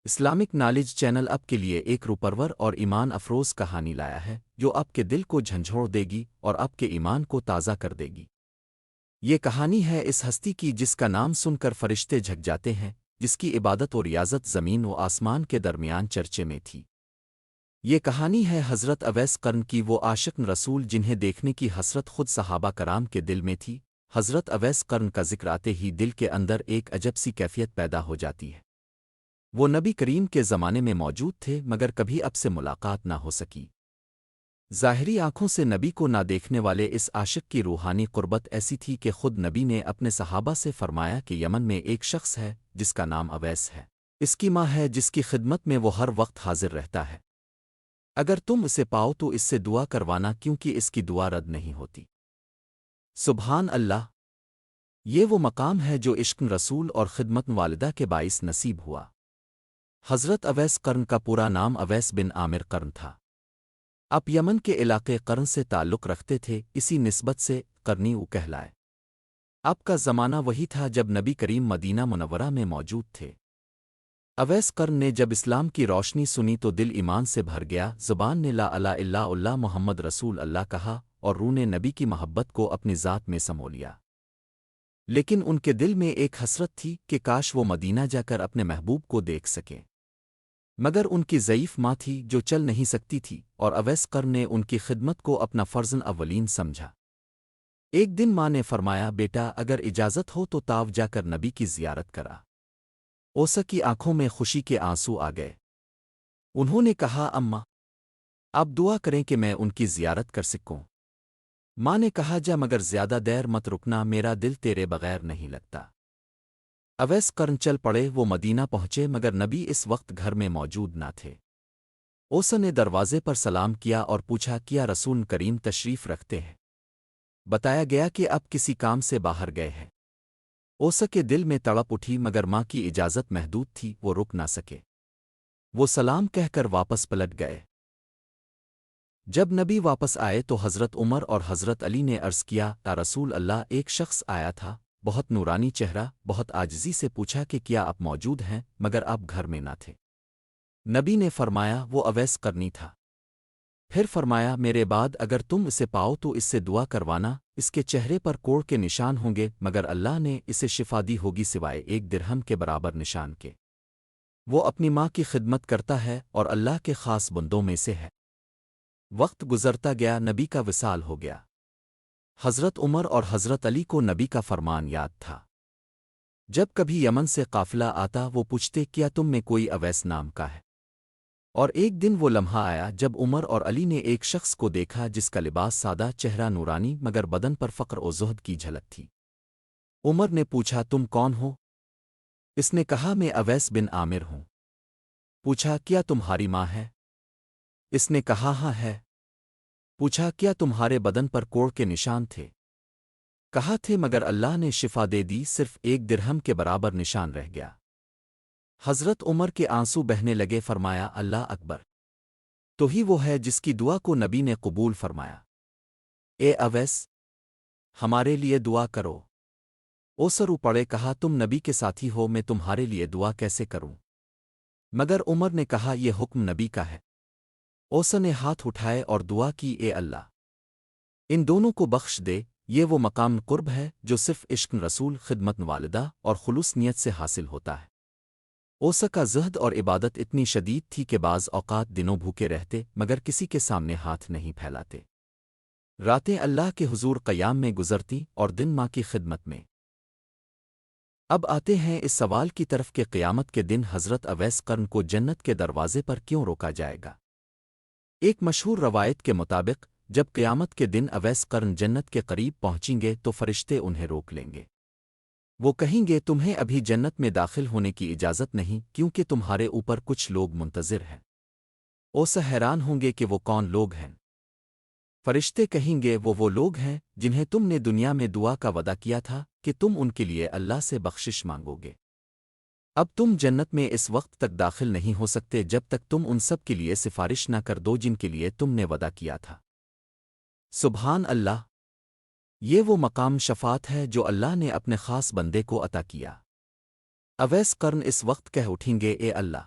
Islamic knowledge channel آپ کے لیے ایک روپرور اور ایمان افروز کہانی لایا ہے جو آپ کے دل کو جھنجھوڑ دے گی اور آپ کے ایمان کو تازہ کر دے گی۔ یہ کہانی ہے اس ہستی کی جس کا نام سن کر فرشتے جھک جاتے ہیں، جس کی عبادت و ریاضت زمین و آسمان کے درمیان چرچے میں تھی۔ یہ کہانی ہے حضرت اویس قرن کی، وہ عاشق رسول جنہیں دیکھنے کی حسرت خود صحابہ کرام کے دل میں تھی۔ حضرت اویس قرن کا ذکر آتے ہی دل کے اندر ایک عجب سی کیفیت پیدا ہو جاتی ہے۔ وہ نبی کریم کے زمانے میں موجود تھے مگر کبھی اب سے ملاقات نہ ہو سکی۔ ظاہری آنکھوں سے نبی کو نہ دیکھنے والے اس عاشق کی روحانی قربت ایسی تھی کہ خود نبی نے اپنے صحابہ سے فرمایا کہ یمن میں ایک شخص ہے جس کا نام اویس ہے، اس کی ماں ہے جس کی خدمت میں وہ ہر وقت حاضر رہتا ہے۔ اگر تم اسے پاؤ تو اس سے دعا کروانا کیونکہ اس کی دعا رد نہیں ہوتی۔ سبحان اللہ! یہ وہ مقام ہے جو عشق رسول اور خدمت والدہ کے باعث نصیب ہوا۔ حضرت اویس قرن کا پورا نام اویس بن عامر قرن تھا۔ آپ یمن کے علاقے قرن سے تعلق رکھتے تھے، اسی نسبت سے قرنی کہلائے۔ آپ کا زمانہ وہی تھا جب نبی کریم مدینہ منورہ میں موجود تھے۔ اویس قرن نے جب اسلام کی روشنی سنی تو دل ایمان سے بھر گیا، زبان نے لا الہ الا اللہ محمد رسول اللہ کہا اور روح نے نبی کی محبت کو اپنی ذات میں سمو لیا۔ لیکن ان کے دل میں ایک حسرت تھی کہ کاش وہ مدینہ جا کر اپنے محبوب کو دیکھ سکیں، مگر ان کی ضعیف ماں تھی جو چل نہیں سکتی تھی، اور اویس قرن نے ان کی خدمت کو اپنا فرض اولین سمجھا۔ ایک دن ماں نے فرمایا، بیٹا اگر اجازت ہو تو تاؤ جا کر نبی کی زیارت کرا۔ اوسا کی آنکھوں میں خوشی کے آنسو آ گئے۔ انہوں نے کہا، اماں آپ دعا کریں کہ میں ان کی زیارت کر سکوں۔ ماں نے کہا، جا مگر زیادہ دیر مت رکنا، میرا دل تیرے بغیر نہیں لگتا۔ اویس قرن چل پڑے، وہ مدینہ پہنچے مگر نبی اس وقت گھر میں موجود نہ تھے۔ اوسا نے دروازے پر سلام کیا اور پوچھا، کیا رسول کریم تشریف رکھتے ہیں؟ بتایا گیا کہ اب کسی کام سے باہر گئے ہیں۔ اوسا کے دل میں تڑپ اٹھی مگر ماں کی اجازت محدود تھی، وہ رک نہ سکے۔ وہ سلام کہہ کر واپس پلٹ گئے۔ جب نبی واپس آئے تو حضرت عمر اور حضرت علی نے عرض کیا، یا رسول اللہ، ایک شخص آیا تھا، بہت نورانی چہرہ، بہت عاجزی سے پوچھا کہ کیا آپ موجود ہیں، مگر آپ گھر میں نہ تھے۔ نبی نے فرمایا، وہ اویس قرنی تھا۔ پھر فرمایا، میرے بعد اگر تم اسے پاؤ تو اس سے دعا کروانا، اس کے چہرے پر کوڑ کے نشان ہوں گے مگر اللہ نے اسے شفا دی ہوگی سوائے ایک درہم کے برابر نشان کے۔ وہ اپنی ماں کی خدمت کرتا ہے اور اللہ کے خاص بندوں میں سے ہے۔ وقت گزرتا گیا، نبی کا وصال ہو گیا۔ حضرت عمر اور حضرت علی کو نبی کا فرمان یاد تھا۔ جب کبھی یمن سے قافلہ آتا وہ پوچھتے، کیا تم میں کوئی اویس نام کا ہے؟ اور ایک دن وہ لمحہ آیا جب عمر اور علی نے ایک شخص کو دیکھا جس کا لباس سادہ، چہرہ نورانی مگر بدن پر فقر و زہد کی جھلک تھی۔ عمر نے پوچھا، تم کون ہو؟ اس نے کہا، میں اویس بن عامر ہوں۔ پوچھا، کیا تمہاری ماں ہے؟ اس نے کہا، ہاں ہے۔ پوچھا، کیا تمہارے بدن پر کوڑ کے نشان تھے؟ کہا تھے، مگر اللہ نے شفا دے دی، صرف ایک درہم کے برابر نشان رہ گیا۔ حضرت عمر کے آنسو بہنے لگے، فرمایا، اللہ اکبر! تو ہی وہ ہے جس کی دعا کو نبی نے قبول فرمایا۔ اے اویس، ہمارے لیے دعا کرو۔ اوسرو پڑے، کہا، تم نبی کے ساتھی ہو، میں تمہارے لیے دعا کیسے کروں؟ مگر عمر نے کہا، یہ حکم نبی کا ہے۔ اوسا نے ہاتھ اٹھائے اور دعا کی، اے اللہ! ان دونوں کو بخش دے، یہ وہ مقام قرب ہے جو صرف عشق رسول، خدمت والدہ اور خلوص نیت سے حاصل ہوتا ہے۔ اوسا کا زہد اور عبادت اتنی شدید تھی کہ بعض اوقات دنوں بھوکے رہتے مگر کسی کے سامنے ہاتھ نہیں پھیلاتے۔ راتیں اللہ کے حضور قیام میں گزرتی اور دن ماں کی خدمت میں۔ اب آتے ہیں اس سوال کی طرف کہ قیامت کے دن حضرت اویس قرن کو جنت کے دروازے پر کیوں روکا جائے گا؟ ایک مشہور روایت کے مطابق جب قیامت کے دن اویس قرن جنت کے قریب پہنچیں گے تو فرشتے انہیں روک لیں گے۔ وہ کہیں گے، تمہیں ابھی جنت میں داخل ہونے کی اجازت نہیں کیونکہ تمہارے اوپر کچھ لوگ منتظر ہیں۔ اوسا حیران ہوں گے کہ وہ کون لوگ ہیں؟ فرشتے کہیں گے، وہ لوگ ہیں جنہیں تم نے دنیا میں دعا کا وعدہ کیا تھا کہ تم ان کے لیے اللہ سے بخشش مانگو گے۔ اب تم جنت میں اس وقت تک داخل نہیں ہو سکتے جب تک تم ان سب کے لیے سفارش نہ کر دو جن کے لیے تم نے وعدہ کیا تھا۔ سبحان اللہ! یہ وہ مقام شفاعت ہے جو اللہ نے اپنے خاص بندے کو عطا کیا۔ اویس قرن اس وقت کہہ اٹھیں گے، اے اللہ!